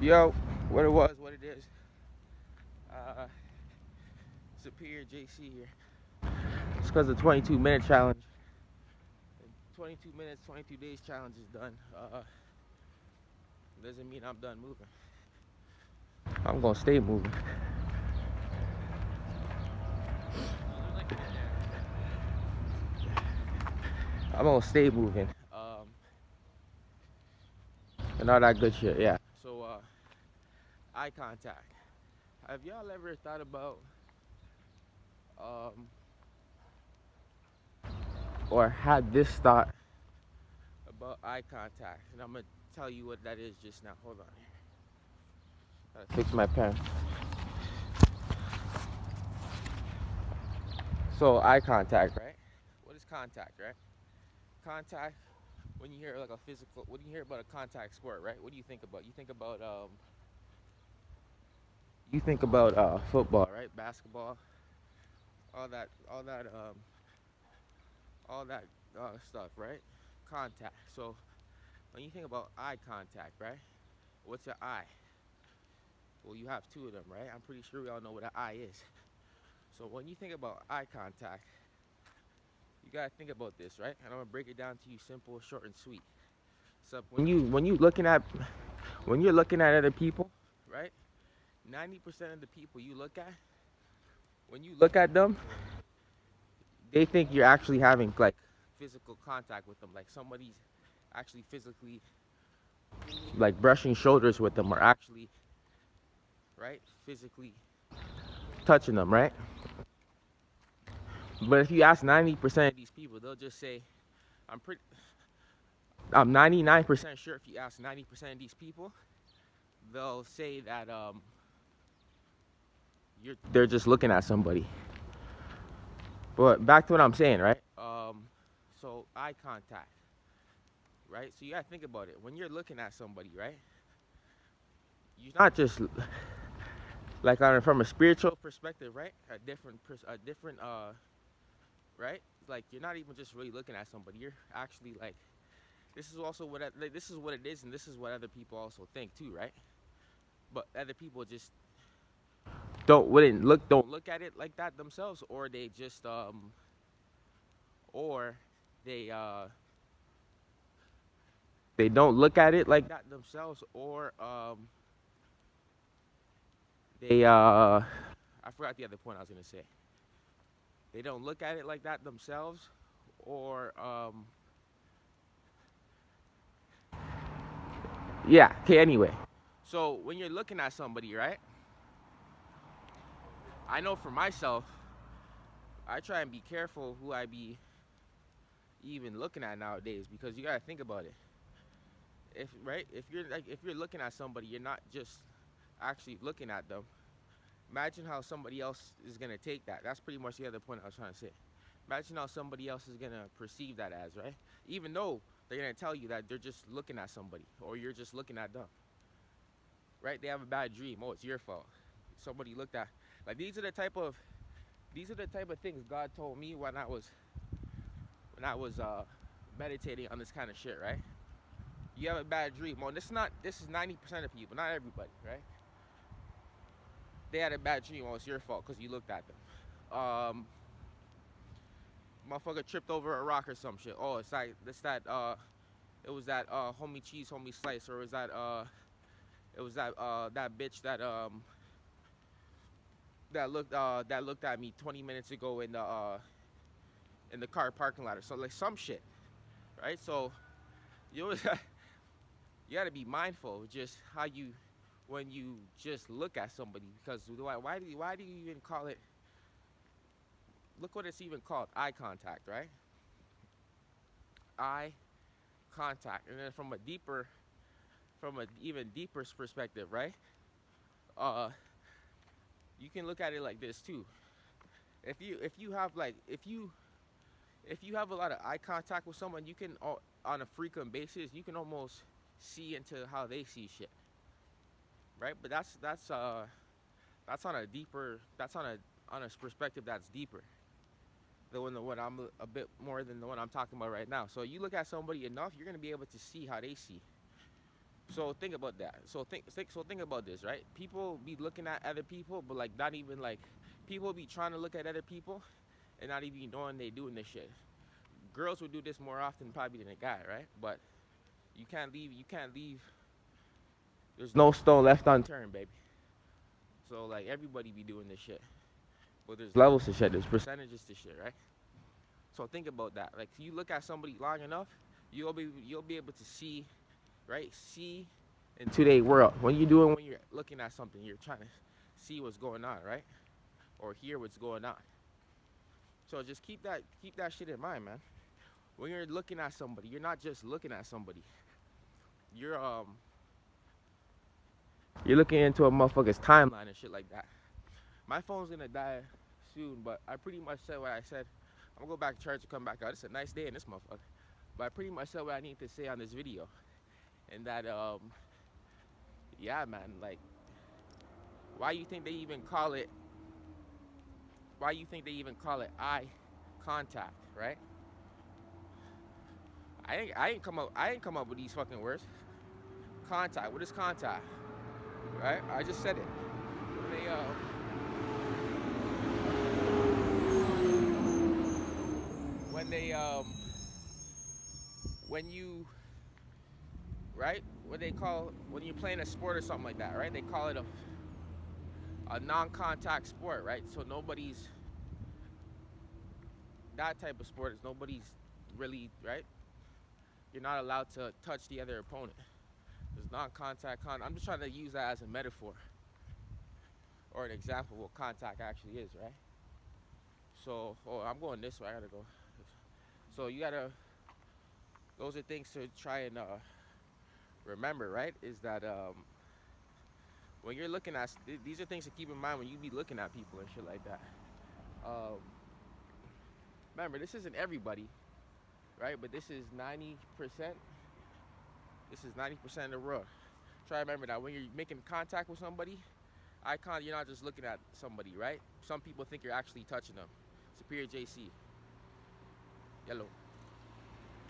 Yo, what it was, what it is. Uh, Superior JC here. It's because the 22-minute challenge. The 22 minutes, 22 days challenge is done. Doesn't mean I'm done moving. I'm gonna stay moving. I'm gonna stay moving. And all that good shit, yeah. So, eye contact. Have y'all ever thought about, um, or had this thought about eye contact? And I'm gonna tell you what that is just now. Hold on here. Gotta fix my pen. So, eye contact, right? What is contact, right? Contact, when you hear like a physical, when you hear about a contact sport, right? What do you think about? You think about football, right? Basketball, all that, all that stuff, right? Contact. So when you think about eye contact, right? What's your eye? Well, you have two of them, right? I'm pretty sure we all know what an eye is. So when you think about eye contact, you gotta think about this, right? And I'm gonna break it down to you simple, short, and sweet. So when you're looking at other people, right? 90% of the people you look at, when you look at them, they think you're actually having like physical contact with them, like somebody's actually physically like brushing shoulders with them, or actually, right, physically touching them, right? But if you ask 90% of these people, they'll just say, I'm pretty, I'm 99% sure if you ask 90% of these people, they'll say that they're just looking at somebody. But back to what I'm saying, right? So eye contact, right? So you gotta think about it. When you're looking at somebody, right? You're not just like from a spiritual perspective, right? A different, right? Like you're not even just really looking at somebody. You're actually like, this is also like, this is what it is, and this is what other people also think too, right? But other people just don't look at it like that themselves, or they just or they don't look at it like that themselves, or they I forgot the other point I was gonna say. They don't look at it like that themselves, or yeah. Okay. Anyway, so when you're looking at somebody, right? I know for myself, I try and be careful who I be even looking at nowadays, because you gotta think about it. If you're looking at somebody, you're not just actually looking at them. Imagine how somebody else is gonna take that. That's pretty much the other point I was trying to say. Imagine how somebody else is gonna perceive that as, right? Even though they're gonna tell you that they're just looking at somebody, or you're just looking at them, right? They have a bad dream. Oh, it's your fault. Somebody looked at. Like these are the type of things God told me when I was meditating on this kind of shit, right? You have a bad dream. Well, this is 90% of people, not everybody, right? They had a bad dream. Well, it's your fault because you looked at them. Motherfucker tripped over a rock or some shit. Oh, it was that homie cheese, homie slice, or it was that bitch that looked at me 20 minutes ago in the car parking lot, or so like some shit, right? So you you gotta be mindful of just how you when you just look at somebody, because why do you even call it? Look what it's even called, eye contact, right? Eye contact, and then from an even deeper perspective, right? Uh, you can look at it like this too. If you have a lot of eye contact with someone, you can on a frequent basis you can almost see into how they see shit, right? But that's on a deeper that's on a perspective that's deeper than the one I'm a bit more than the one I'm talking about right now. So you look at somebody enough, you're gonna be able to see how they see. So think about that. So think about this, right? People be looking at other people, but like not even like people be trying to look at other people and not even knowing they doing this shit. Girls would do this more often probably than a guy, right? But you can't leave. There's no stone left unturned, baby. So like everybody be doing this shit. But there's levels to shit. There's percentages to shit, right? So think about that. Like you look at somebody long enough, you'll be able to see, right? See into their world. When you're looking at something, you're trying to see what's going on, right? Or hear what's going on. So just keep that shit in mind, man. When you're looking at somebody, you're not just looking at somebody. You're looking into a motherfucker's timeline and shit like that. My phone's gonna die soon, but I pretty much said what I said. I'm gonna go back to church and come back out. It's a nice day in this motherfucker. But I pretty much said what I need to say on this video. And that yeah, man, like why you think they even call it eye contact, right? I ain't come up with these fucking words. Contact. What is contact? Right? I just said it. They when they when you right when you're playing a sport or something like that, right? They call it a non-contact sport, right? So nobody's that type of sport is nobody's really right. You're not allowed to touch the other opponent. There's non-contact. I'm just trying to use that as a metaphor or an example of what contact actually is, right? So, I'm going this way. I gotta go. So you gotta. Those are things to try and remember, right? Is that when you're looking at these are things to keep in mind when you be looking at people and shit like that. Um, remember, this isn't everybody, right? But this is 90%. This is 90% of the world. Try to remember that when you're making contact with somebody, you're not just looking at somebody, right? Some people think you're actually touching them. Superior JC. Yellow.